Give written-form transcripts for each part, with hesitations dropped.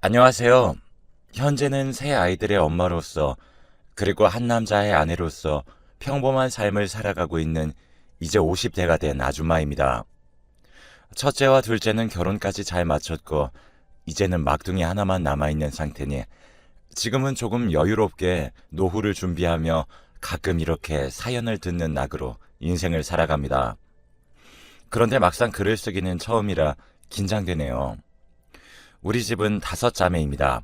안녕하세요. 현재는 세 아이들의 엄마로서 그리고 한 남자의 아내로서 평범한 삶을 살아가고 있는 이제 50대가 된 아줌마입니다. 첫째와 둘째는 결혼까지 잘 마쳤고 이제는 막둥이 하나만 남아있는 상태니 지금은 조금 여유롭게 노후를 준비하며 가끔 이렇게 사연을 듣는 낙으로 인생을 살아갑니다. 그런데 막상 글을 쓰기는 처음이라 긴장되네요. 우리 집은 5자매입니다.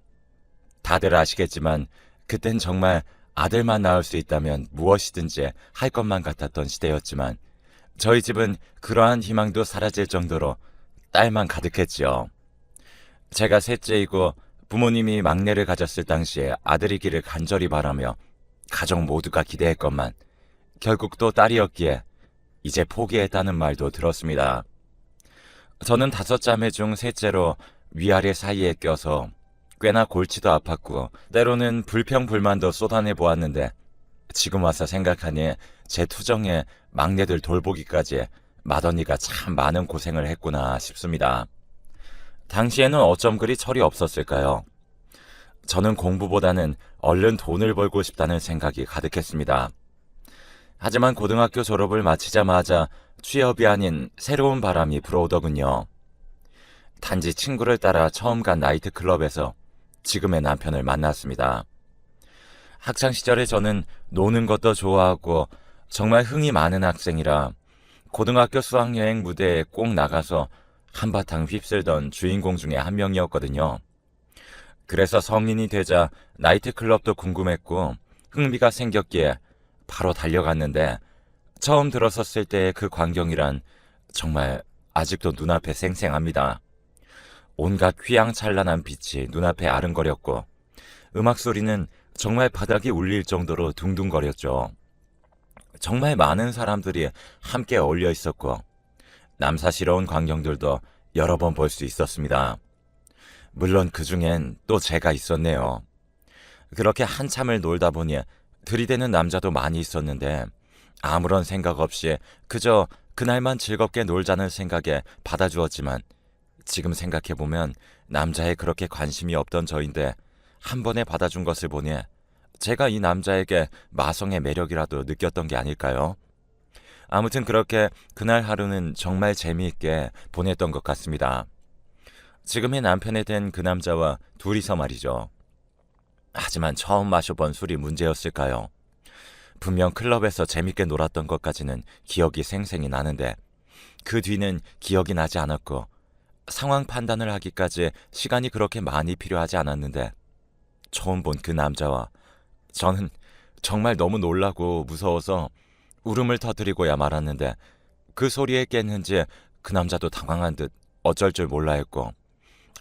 다들 아시겠지만 그땐 정말 아들만 낳을 수 있다면 무엇이든지 할 것만 같았던 시대였지만 저희 집은 그러한 희망도 사라질 정도로 딸만 가득했지요. 제가 셋째이고 부모님이 막내를 가졌을 당시에 아들이기를 간절히 바라며 가족 모두가 기대했건만 결국 또 딸이었기에 이제 포기했다는 말도 들었습니다. 저는 5자매 중 셋째로 위아래 사이에 껴서 꽤나 골치도 아팠고 때로는 불평불만도 쏟아내 보았는데 지금 와서 생각하니 제 투정에 막내들 돌보기까지 맏언니가 참 많은 고생을 했구나 싶습니다. 당시에는 어쩜 그리 철이 없었을까요? 저는 공부보다는 얼른 돈을 벌고 싶다는 생각이 가득했습니다. 하지만 고등학교 졸업을 마치자마자 취업이 아닌 새로운 바람이 불어오더군요. 단지 친구를 따라 처음 간 나이트클럽에서 지금의 남편을 만났습니다. 학창시절에 저는 노는 것도 좋아하고 정말 흥이 많은 학생이라 고등학교 수학여행 무대에 꼭 나가서 한바탕 휩쓸던 주인공 중에 한 명이었거든요. 그래서 성인이 되자 나이트클럽도 궁금했고 흥미가 생겼기에 바로 달려갔는데 처음 들어섰을 때의 그 광경이란 정말 아직도 눈앞에 생생합니다. 온갖 휘황찬란한 빛이 눈앞에 아른거렸고 음악 소리는 정말 바닥이 울릴 정도로 둥둥거렸죠. 정말 많은 사람들이 함께 어울려 있었고 남사스러운 광경들도 여러 번 볼 수 있었습니다. 물론 그 중엔 또 제가 있었네요. 그렇게 한참을 놀다 보니 들이대는 남자도 많이 있었는데 아무런 생각 없이 그저 그날만 즐겁게 놀자는 생각에 받아주었지만 지금 생각해보면 남자에 그렇게 관심이 없던 저인데 한 번에 받아준 것을 보니 제가 이 남자에게 마성의 매력이라도 느꼈던 게 아닐까요? 아무튼 그렇게 그날 하루는 정말 재미있게 보냈던 것 같습니다. 지금의 남편이 된 그 남자와 둘이서 말이죠. 하지만 처음 마셔본 술이 문제였을까요? 분명 클럽에서 재밌게 놀았던 것까지는 기억이 생생히 나는데 그 뒤는 기억이 나지 않았고 상황 판단을 하기까지 시간이 그렇게 많이 필요하지 않았는데 처음 본 그 남자와 저는 정말 너무 놀라고 무서워서 울음을 터뜨리고야 말았는데 그 소리에 깼는지 그 남자도 당황한 듯 어쩔 줄 몰라 했고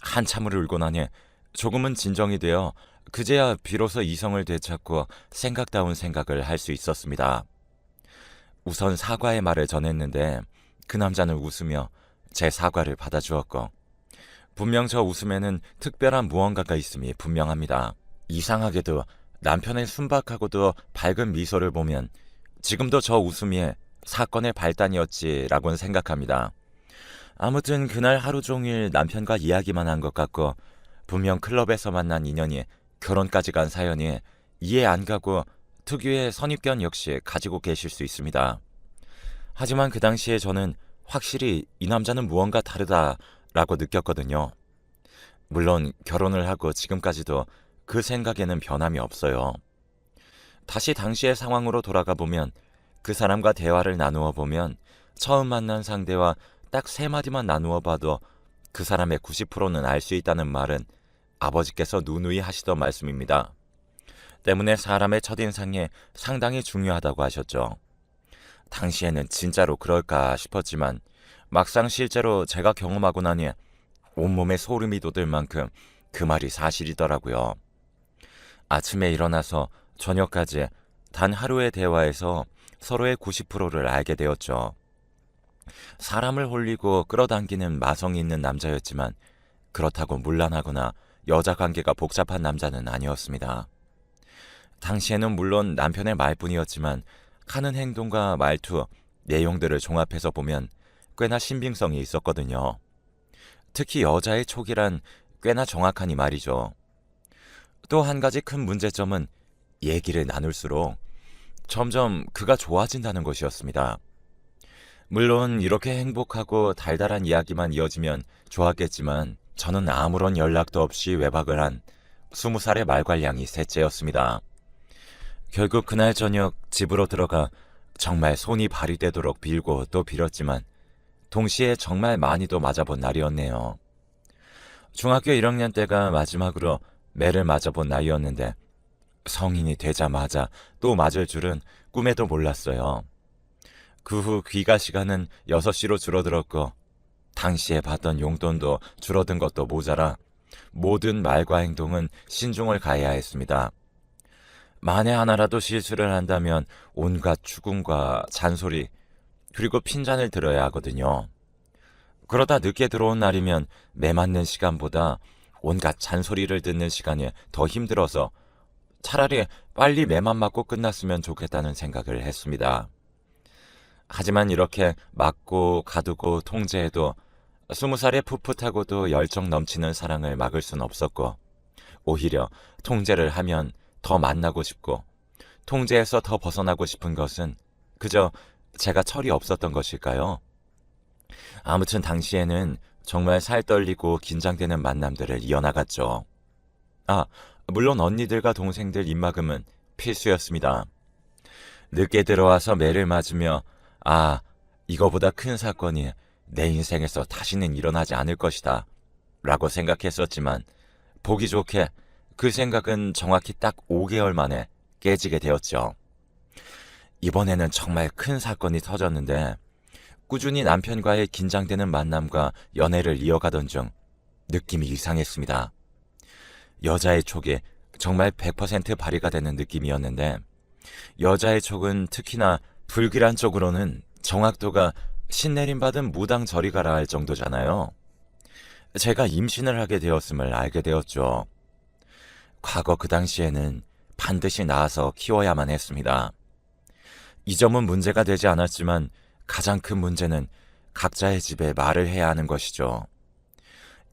한참을 울고 나니 조금은 진정이 되어 그제야 비로소 이성을 되찾고 생각다운 생각을 할 수 있었습니다. 우선 사과의 말을 전했는데 그 남자는 웃으며 제 사과를 받아주었고 분명 저 웃음에는 특별한 무언가가 있음이 분명합니다. 이상하게도 남편의 순박하고도 밝은 미소를 보면 지금도 저 웃음이 사건의 발단이었지라고는 생각합니다. 아무튼 그날 하루 종일 남편과 이야기만 한 것 같고 분명 클럽에서 만난 인연이 결혼까지 간 사연이 이해 안 가고 특유의 선입견 역시 가지고 계실 수 있습니다. 하지만 그 당시에 저는 확실히 이 남자는 무언가 다르다라고 느꼈거든요. 물론 결혼을 하고 지금까지도 그 생각에는 변함이 없어요. 다시 당시의 상황으로 돌아가 보면 그 사람과 대화를 나누어 보면 처음 만난 상대와 딱 3마디만 나누어 봐도 그 사람의 90%는 알 수 있다는 말은 아버지께서 누누이 하시던 말씀입니다. 때문에 사람의 첫인상이 상당히 중요하다고 하셨죠. 당시에는 진짜로 그럴까 싶었지만 막상 실제로 제가 경험하고 나니 온몸에 소름이 돋을 만큼 그 말이 사실이더라고요. 아침에 일어나서 저녁까지 단 하루의 대화에서 서로의 90%를 알게 되었죠. 사람을 홀리고 끌어당기는 마성이 있는 남자였지만 그렇다고 문란하거나 여자 관계가 복잡한 남자는 아니었습니다. 당시에는 물론 남편의 말뿐이었지만 하는 행동과 말투, 내용들을 종합해서 보면 꽤나 신빙성이 있었거든요. 특히 여자의 촉이란 꽤나 정확하니 말이죠. 또 한 가지 큰 문제점은 얘기를 나눌수록 점점 그가 좋아진다는 것이었습니다. 물론 이렇게 행복하고 달달한 이야기만 이어지면 좋았겠지만 저는 아무런 연락도 없이 외박을 한 20살의 말괄량이 셋째였습니다. 결국 그날 저녁 집으로 들어가 정말 손이 발이 되도록 빌고 또 빌었지만 동시에 정말 많이도 맞아본 날이었네요. 중학교 1학년 때가 마지막으로 매를 맞아본 나이였는데 성인이 되자마자 또 맞을 줄은 꿈에도 몰랐어요. 그 후 귀가 시간은 6시로 줄어들었고 당시에 받던 용돈도 줄어든 것도 모자라 모든 말과 행동은 신중을 가해야 했습니다. 만에 하나라도 실수를 한다면 온갖 추궁과 잔소리 그리고 핀잔을 들어야 하거든요. 그러다 늦게 들어온 날이면 매 맞는 시간보다 온갖 잔소리를 듣는 시간이 더 힘들어서 차라리 빨리 매만 맞고 끝났으면 좋겠다는 생각을 했습니다. 하지만 이렇게 맞고 가두고 통제해도 20살의 풋풋하고도 열정 넘치는 사랑을 막을 순 없었고 오히려 통제를 하면 더 만나고 싶고 통제에서 더 벗어나고 싶은 것은 그저 제가 철이 없었던 것일까요? 아무튼 당시에는 정말 살 떨리고 긴장되는 만남들을 이어나갔죠. 물론 언니들과 동생들 입막음은 필수였습니다. 늦게 들어와서 매를 맞으며 이거보다 큰 사건이 내 인생에서 다시는 일어나지 않을 것이다 라고 생각했었지만 보기 좋게 그 생각은 정확히 딱 5개월 만에 깨지게 되었죠. 이번에는 정말 큰 사건이 터졌는데 꾸준히 남편과의 긴장되는 만남과 연애를 이어가던 중 느낌이 이상했습니다. 여자의 촉이 정말 100% 발휘가 되는 느낌이었는데 여자의 촉은 특히나 불길한 쪽으로는 정확도가 신내림받은 무당 저리 가라 할 정도잖아요. 제가 임신을 하게 되었음을 알게 되었죠. 과거 그 당시에는 반드시 낳아서 키워야만 했습니다. 이 점은 문제가 되지 않았지만 가장 큰 문제는 각자의 집에 말을 해야 하는 것이죠.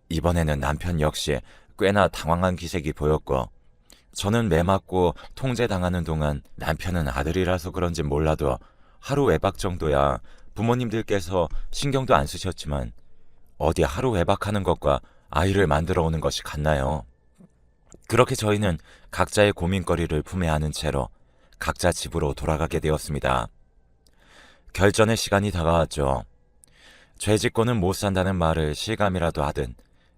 이번에는 남편 역시 꽤나 당황한 기색이 보였고 저는 매 맞고 통제당하는 동안 남편은 아들이라서 그런지 몰라도 하루 외박 정도야 부모님들께서 신경도 안 쓰셨지만 어디 하루 외박하는 것과 아이를 만들어 오는 것이 같나요? 그렇게 저희는 각자의 고민거리를 품에 안은 채로 각자 집으로 돌아가게 되었습니다. 결전의 시간이 다가왔죠. 죄 짓고는 못 산다는 말을 실감이라도 하든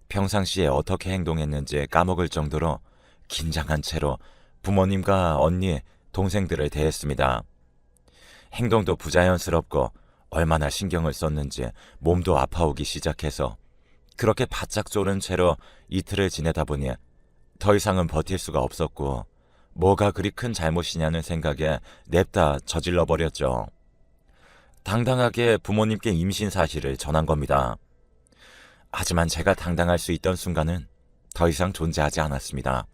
평상시에 어떻게 행동했는지 까먹을 정도로 긴장한 채로 부모님과 언니, 동생들을 대했습니다. 행동도 부자연스럽고 얼마나 신경을 썼는지 몸도 아파오기 시작해서 그렇게 바짝 졸은 채로 이틀을 지내다 보니 더 이상은 버틸 수가 없었고 뭐가 그리 큰 잘못이냐는 생각에 냅다 저질러 버렸죠. 당당하게 부모님께 임신 사실을 전한 겁니다. 하지만 제가 당당할 수 있던 순간은 더 이상 존재하지 않았습니다.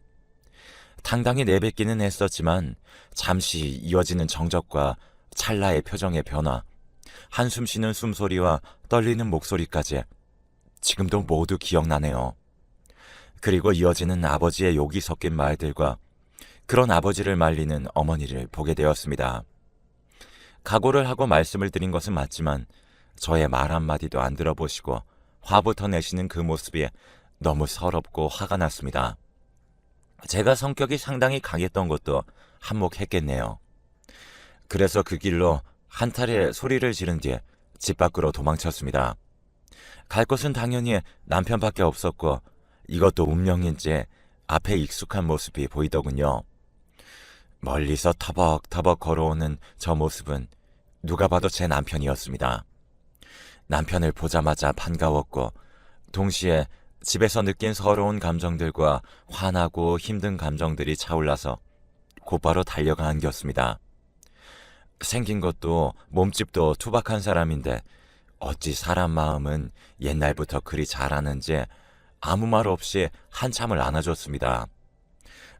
당당히 내뱉기는 했었지만 잠시 이어지는 정적과 찰나의 표정의 변화, 한숨 쉬는 숨소리와 떨리는 목소리까지 지금도 모두 기억나네요. 그리고 이어지는 아버지의 욕이 섞인 말들과 그런 아버지를 말리는 어머니를 보게 되었습니다. 각오를 하고 말씀을 드린 것은 맞지만 저의 말 한마디도 안 들어보시고 화부터 내시는 그 모습이 너무 서럽고 화가 났습니다. 제가 성격이 상당히 강했던 것도 한몫했겠네요. 그래서 그 길로 한탈의 소리를 지른 뒤에 집 밖으로 도망쳤습니다. 갈 곳은 당연히 남편밖에 없었고 이것도 운명인지 앞에 익숙한 모습이 보이더군요. 멀리서 터벅터벅 걸어오는 저 모습은 누가 봐도 제 남편이었습니다. 남편을 보자마자 반가웠고 동시에 집에서 느낀 서러운 감정들과 화나고 힘든 감정들이 차올라서 곧바로 달려가 안겼습니다. 생긴 것도 몸집도 투박한 사람인데 어찌 사람 마음은 옛날부터 그리 잘하는지 아무 말 없이 한참을 안아줬습니다.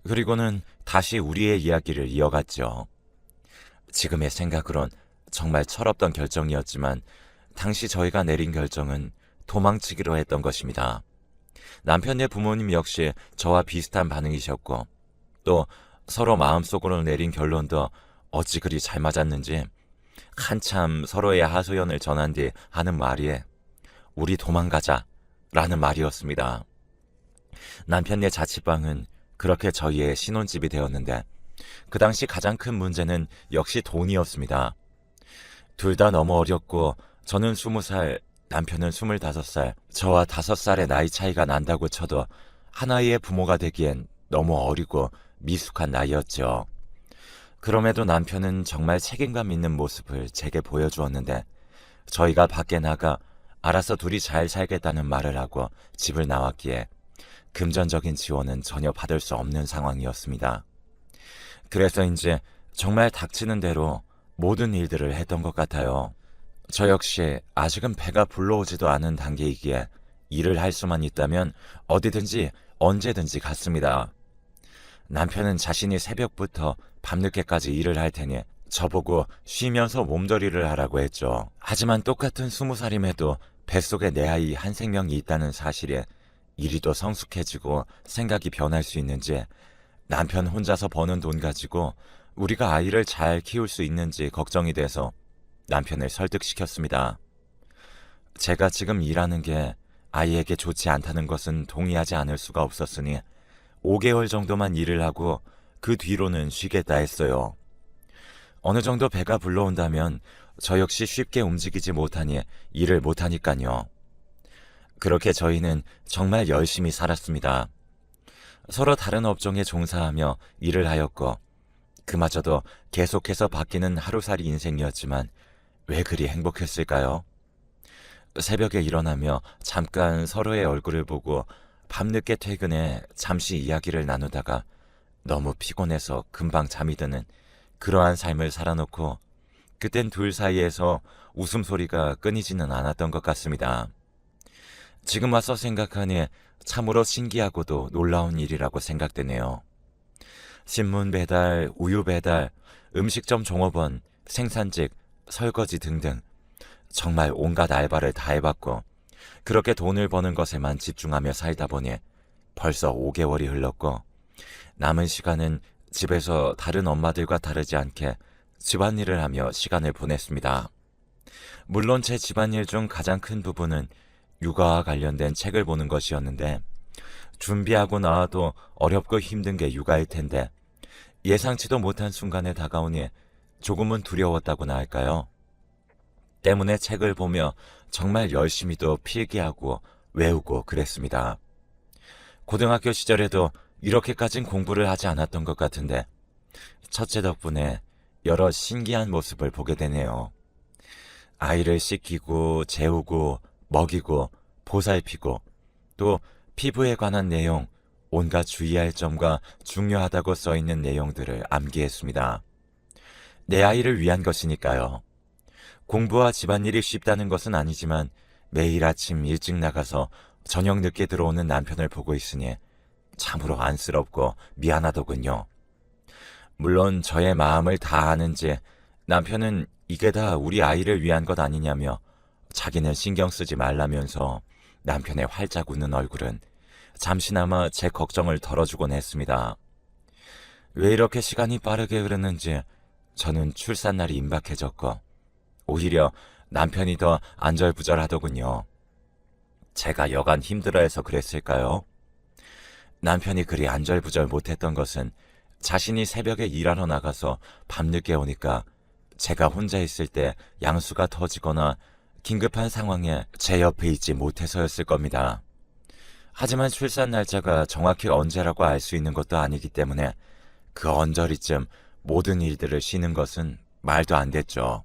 그리고는 다시 우리의 이야기를 이어갔죠. 지금의 생각으론 정말 철없던 결정이었지만 당시 저희가 내린 결정은 도망치기로 했던 것입니다. 남편의 부모님 역시 저와 비슷한 반응이셨고, 또 서로 마음속으로 내린 결론도 어찌 그리 잘 맞았는지 한참 서로의 하소연을 전한 뒤 하는 말이 우리 도망가자 라는 말이었습니다. 남편네 자취방은 그렇게 저희의 신혼집이 되었는데 그 당시 가장 큰 문제는 역시 돈이었습니다. 둘 다 너무 어렸고 저는 20살, 남편은 25살, 저와 5살의 나이 차이가 난다고 쳐도 하나의 부모가 되기엔 너무 어리고 미숙한 나이였죠. 그럼에도 남편은 정말 책임감 있는 모습을 제게 보여주었는데 저희가 밖에 나가 알아서 둘이 잘 살겠다는 말을 하고 집을 나왔기에 금전적인 지원은 전혀 받을 수 없는 상황이었습니다. 그래서인지 정말 닥치는 대로 모든 일들을 했던 것 같아요. 저 역시 아직은 배가 불러오지도 않은 단계이기에 일을 할 수만 있다면 어디든지 언제든지 갔습니다. 남편은 자신이 새벽부터 밤늦게까지 일을 할 테니 저보고 쉬면서 몸조리를 하라고 했죠. 하지만 똑같은 20살임에도 뱃속에 내 아이 한 생명이 있다는 사실에 이리도 성숙해지고 생각이 변할 수 있는지, 남편 혼자서 버는 돈 가지고 우리가 아이를 잘 키울 수 있는지 걱정이 돼서 남편을 설득시켰습니다. 제가 지금 일하는 게 아이에게 좋지 않다는 것은 동의하지 않을 수가 없었으니 5개월 정도만 일을 하고 그 뒤로는 쉬겠다 했어요. 어느 정도 배가 불러온다면 저 역시 쉽게 움직이지 못하니 일을 못하니까요. 그렇게 저희는 정말 열심히 살았습니다. 서로 다른 업종에 종사하며 일을 하였고 그마저도 계속해서 바뀌는 하루살이 인생이었지만 왜 그리 행복했을까요? 새벽에 일어나며 잠깐 서로의 얼굴을 보고 밤늦게 퇴근해 잠시 이야기를 나누다가 너무 피곤해서 금방 잠이 드는 그러한 삶을 살아놓고 그땐 둘 사이에서 웃음소리가 끊이지는 않았던 것 같습니다. 지금 와서 생각하니 참으로 신기하고도 놀라운 일이라고 생각되네요. 신문 배달, 우유 배달, 음식점 종업원, 생산직, 설거지 등등 정말 온갖 알바를 다 해봤고 그렇게 돈을 버는 것에만 집중하며 살다 보니 벌써 5개월이 흘렀고 남은 시간은 집에서 다른 엄마들과 다르지 않게 집안일을 하며 시간을 보냈습니다. 물론 제 집안일 중 가장 큰 부분은 육아와 관련된 책을 보는 것이었는데 준비하고 나와도 어렵고 힘든 게 육아일 텐데 예상치도 못한 순간에 다가오니 조금은 두려웠다고나 할까요? 때문에 책을 보며 정말 열심히도 필기하고 외우고 그랬습니다. 고등학교 시절에도 이렇게까진 공부를 하지 않았던 것 같은데 첫째 덕분에 여러 신기한 모습을 보게 되네요. 아이를 씻기고 재우고 먹이고 보살피고 또 피부에 관한 내용, 온갖 주의할 점과 중요하다고 써있는 내용들을 암기했습니다. 내 아이를 위한 것이니까요. 공부와 집안일이 쉽다는 것은 아니지만 매일 아침 일찍 나가서 저녁 늦게 들어오는 남편을 보고 있으니 참으로 안쓰럽고 미안하더군요. 물론 저의 마음을 다 아는지 남편은 이게 다 우리 아이를 위한 것 아니냐며 자기는 신경 쓰지 말라면서 남편의 활짝 웃는 얼굴은 잠시나마 제 걱정을 덜어주곤 했습니다. 왜 이렇게 시간이 빠르게 흐르는지 저는 출산날이 임박해졌고 오히려 남편이 더 안절부절하더군요. 제가 여간 힘들어해서 그랬을까요? 남편이 그리 안절부절 못했던 것은 자신이 새벽에 일하러 나가서 밤늦게 오니까 제가 혼자 있을 때 양수가 터지거나 긴급한 상황에 제 옆에 있지 못해서였을 겁니다. 하지만 출산 날짜가 정확히 언제라고 알 수 있는 것도 아니기 때문에 그 언저리쯤 모든 일들을 쉬는 것은 말도 안 됐죠.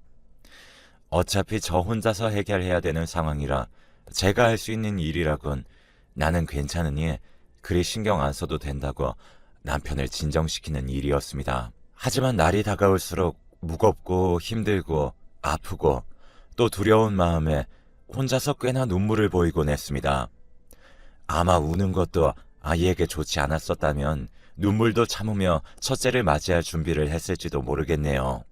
어차피 저 혼자서 해결해야 되는 상황이라 제가 할 수 있는 일이라곤 나는 괜찮으니 그리 신경 안 써도 된다고 남편을 진정시키는 일이었습니다. 하지만 날이 다가올수록 무겁고 힘들고 아프고 또 두려운 마음에 혼자서 꽤나 눈물을 보이곤 했습니다. 아마 우는 것도 아이에게 좋지 않았었다면 눈물도 참으며 첫째를 맞이할 준비를 했을지도 모르겠네요.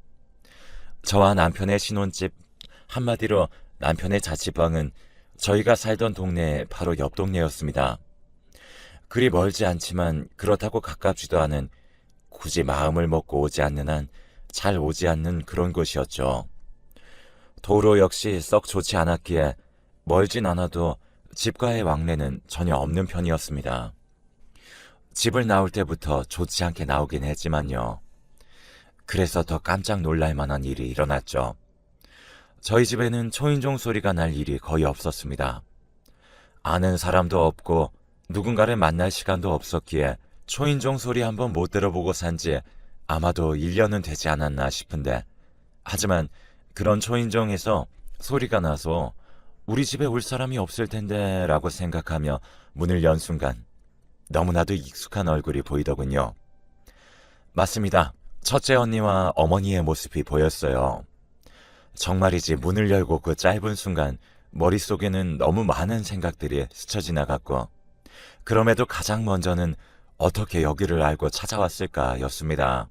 저와 남편의 신혼집, 한마디로 남편의 자취방은 저희가 살던 동네의 바로 옆 동네였습니다. 그리 멀지 않지만 그렇다고 가깝지도 않은, 굳이 마음을 먹고 오지 않는 한 잘 오지 않는 그런 곳이었죠. 도로 역시 썩 좋지 않았기에 멀진 않아도 집과의 왕래는 전혀 없는 편이었습니다. 집을 나올 때부터 좋지 않게 나오긴 했지만요. 그래서 더 깜짝 놀랄 만한 일이 일어났죠. 저희 집에는 초인종 소리가 날 일이 거의 없었습니다. 아는 사람도 없고 누군가를 만날 시간도 없었기에 초인종 소리 한번 못 들어보고 산 지 아마도 1년은 되지 않았나 싶은데, 하지만 그런 초인종에서 소리가 나서 우리 집에 올 사람이 없을 텐데 라고 생각하며 문을 연 순간 너무나도 익숙한 얼굴이 보이더군요. 맞습니다. 첫째 언니와 어머니의 모습이 보였어요. 정말이지 문을 열고 그 짧은 순간 머릿속에는 너무 많은 생각들이 스쳐 지나갔고, 그럼에도 가장 먼저는 어떻게 여기를 알고 찾아왔을까 였습니다.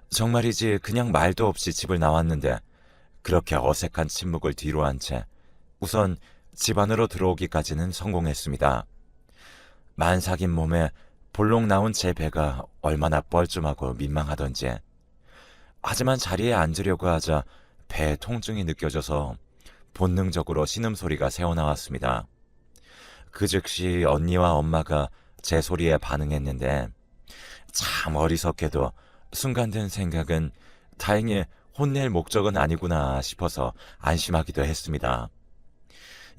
정말이지 그냥 말도 없이 집을 나왔는데 그렇게 어색한 침묵을 뒤로 한 채 우선 집 안으로 들어오기까지는 성공했습니다. 만삭인 몸에 볼록 나온 제 배가 얼마나 뻘쭘하고 민망하던지. 하지만 자리에 앉으려고 하자 배에 통증이 느껴져서 본능적으로 신음소리가 새어나왔습니다. 그 즉시 언니와 엄마가 제 소리에 반응했는데, 참 어리석게도 순간 든 생각은 다행히 혼낼 목적은 아니구나 싶어서 안심하기도 했습니다.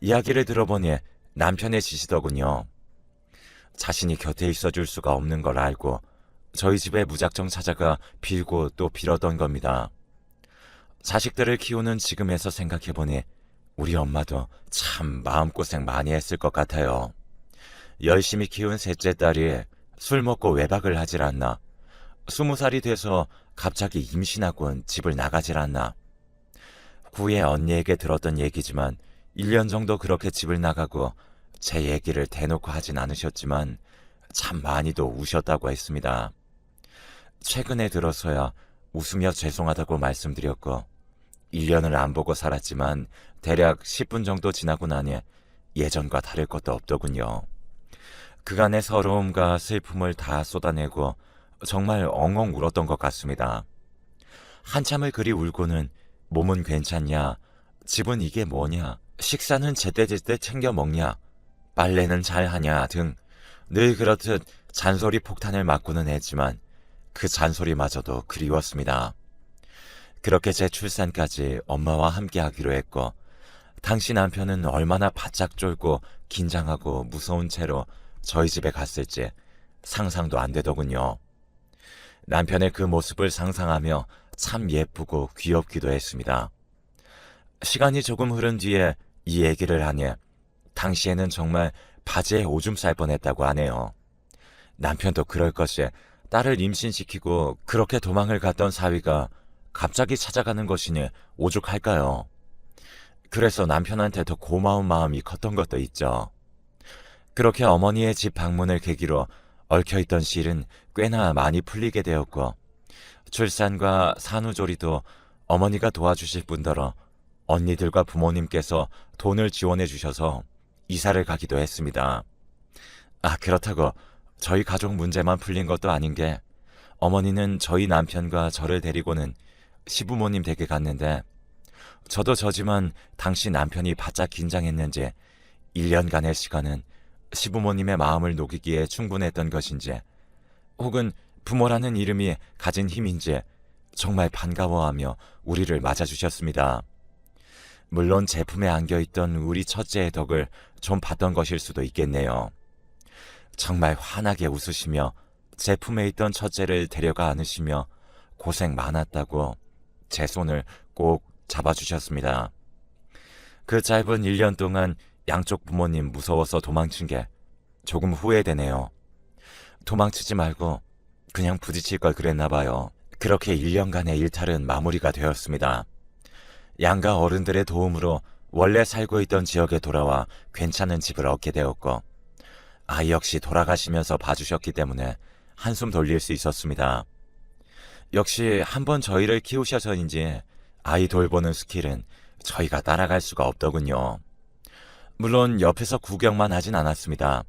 이야기를 들어보니 남편의 짓이더군요. 자신이 곁에 있어줄 수가 없는 걸 알고 저희 집에 무작정 찾아가 빌고 또 빌었던 겁니다. 자식들을 키우는 지금에서 생각해보니 우리 엄마도 참 마음고생 많이 했을 것 같아요. 열심히 키운 셋째 딸이 술 먹고 외박을 하질 않나, 20살이 돼서 갑자기 임신하곤 집을 나가질 않나. 후에 언니에게 들었던 얘기지만 1년 정도 그렇게 집을 나가고 제 얘기를 대놓고 하진 않으셨지만 참 많이도 우셨다고 했습니다. 최근에 들어서야 웃으며 죄송하다고 말씀드렸고, 1년을 안 보고 살았지만 대략 10분 정도 지나고 나니 예전과 다를 것도 없더군요. 그간의 서러움과 슬픔을 다 쏟아내고 정말 엉엉 울었던 것 같습니다. 한참을 그리 울고는 몸은 괜찮냐, 집은 이게 뭐냐, 식사는 제때제때 챙겨 먹냐, 빨래는 잘하냐 등 늘 그렇듯 잔소리 폭탄을 맞고는 했지만 그 잔소리마저도 그리웠습니다. 그렇게 제 출산까지 엄마와 함께 하기로 했고, 당시 남편은 얼마나 바짝 쫄고 긴장하고 무서운 채로 저희 집에 갔을지 상상도 안 되더군요. 남편의 그 모습을 상상하며 참 예쁘고 귀엽기도 했습니다. 시간이 조금 흐른 뒤에 이 얘기를 하니 당시에는 정말 바지에 오줌 쌀 뻔했다고 하네요. 남편도 그럴 것이 딸을 임신시키고 그렇게 도망을 갔던 사위가 갑자기 찾아가는 것이니 오죽할까요? 그래서 남편한테 더 고마운 마음이 컸던 것도 있죠. 그렇게 어머니의 집 방문을 계기로 얽혀있던 실은 꽤나 많이 풀리게 되었고, 출산과 산후조리도 어머니가 도와주실 뿐더러 언니들과 부모님께서 돈을 지원해 주셔서 이사를 가기도 했습니다. 그렇다고 저희 가족 문제만 풀린 것도 아닌 게, 어머니는 저희 남편과 저를 데리고는 시부모님 댁에 갔는데, 저도 저지만 당시 남편이 바짝 긴장했는지 1년간의 시간은 시부모님의 마음을 녹이기에 충분했던 것인지, 혹은 부모라는 이름이 가진 힘인지 정말 반가워하며 우리를 맞아주셨습니다. 물론 제품에 안겨있던 우리 첫째의 덕을 좀 봤던 것일 수도 있겠네요. 정말 환하게 웃으시며 제품에 있던 첫째를 데려가 안으시며 고생 많았다고 제 손을 꼭 잡아주셨습니다. 그 짧은 1년 동안 양쪽 부모님 무서워서 도망친 게 조금 후회되네요. 도망치지 말고 그냥 부딪힐 걸 그랬나 봐요. 그렇게 1년간의 일탈은 마무리가 되었습니다. 양가 어른들의 도움으로 원래 살고 있던 지역에 돌아와 괜찮은 집을 얻게 되었고, 아이 역시 돌아가시면서 봐주셨기 때문에 한숨 돌릴 수 있었습니다. 역시 한번 저희를 키우셔서인지 아이 돌보는 스킬은 저희가 따라갈 수가 없더군요. 물론 옆에서 구경만 하진 않았습니다.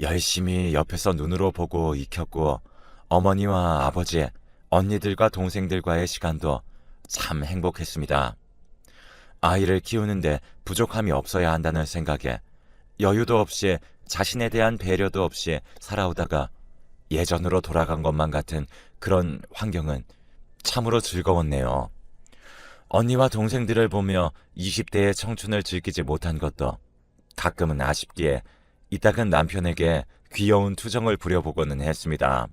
열심히 옆에서 눈으로 보고 익혔고 어머니와 아버지, 언니들과 동생들과의 시간도 참 행복했습니다. 아이를 키우는데 부족함이 없어야 한다는 생각에 여유도 없이 자신에 대한 배려도 없이 살아오다가 예전으로 돌아간 것만 같은 그런 환경은 참으로 즐거웠네요. 언니와 동생들을 보며 20대의 청춘을 즐기지 못한 것도 가끔은 아쉽기에 이따금 남편에게 귀여운 투정을 부려보고는 했습니다.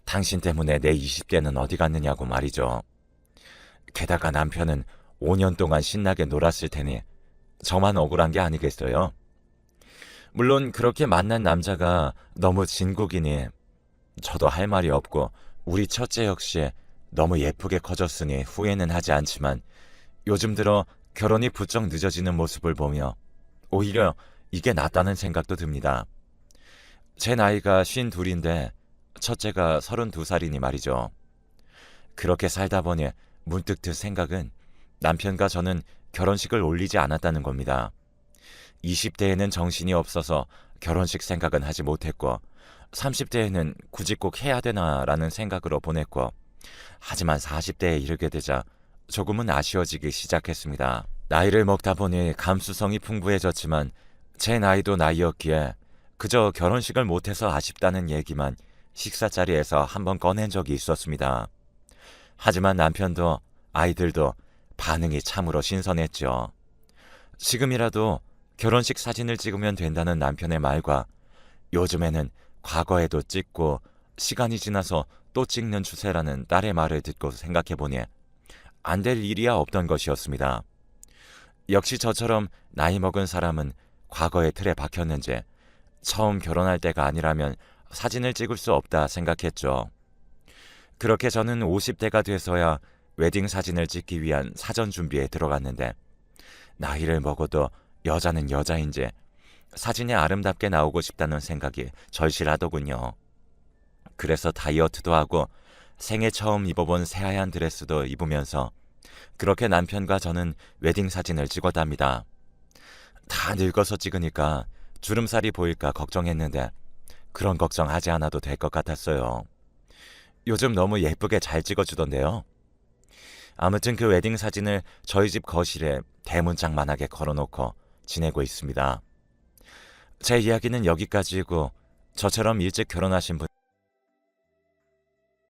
당신 때문에 내 20대는 어디 갔느냐고 말이죠. 게다가 남편은 5년 동안 신나게 놀았을 테니 저만 억울한 게 아니겠어요? 물론 그렇게 만난 남자가 너무 진국이니 저도 할 말이 없고 우리 첫째 역시 너무 예쁘게 커졌으니 후회는 하지 않지만 요즘 들어 결혼이 부쩍 늦어지는 모습을 보며 오히려 이게 낫다는 생각도 듭니다. 제 나이가 52인데 첫째가 32살이니 말이죠. 그렇게 살다 보니 문득 든 생각은 남편과 저는 결혼식을 올리지 않았다는 겁니다. 20대에는 정신이 없어서 결혼식 생각은 하지 못했고 30대에는 굳이 꼭 해야 되나라는 생각으로 보냈고 하지만 40대에 이르게 되자 조금은 아쉬워지기 시작했습니다. 나이를 먹다 보니 감수성이 풍부해졌지만 제 나이도 나이였기에 그저 결혼식을 못해서 아쉽다는 얘기만 식사 자리에서 한번 꺼낸 적이 있었습니다. 하지만 남편도 아이들도 반응이 참으로 신선했죠. 지금이라도 결혼식 사진을 찍으면 된다는 남편의 말과 요즘에는 과거에도 찍고 시간이 지나서 또 찍는 추세라는 딸의 말을 듣고 생각해보니 안 될 일이야 없던 것이었습니다. 역시 저처럼 나이 먹은 사람은 과거의 틀에 박혔는지 처음 결혼할 때가 아니라면 사진을 찍을 수 없다 생각했죠. 그렇게 저는 50대가 돼서야 웨딩 사진을 찍기 위한 사전 준비에 들어갔는데 나이를 먹어도 여자는 여자인지 사진이 아름답게 나오고 싶다는 생각이 절실하더군요. 그래서 다이어트도 하고 생애 처음 입어본 새하얀 드레스도 입으면서 그렇게 남편과 저는 웨딩 사진을 찍었답니다. 다 늙어서 찍으니까 주름살이 보일까 걱정했는데 그런 걱정하지 않아도 될 것 같았어요. 요즘 너무 예쁘게 잘 찍어주던데요. 아무튼 그 웨딩 사진을 저희 집 거실에 대문짝만하게 걸어놓고 지내고 있습니다. 제 이야기는 여기까지이고 저처럼 일찍 결혼하신 분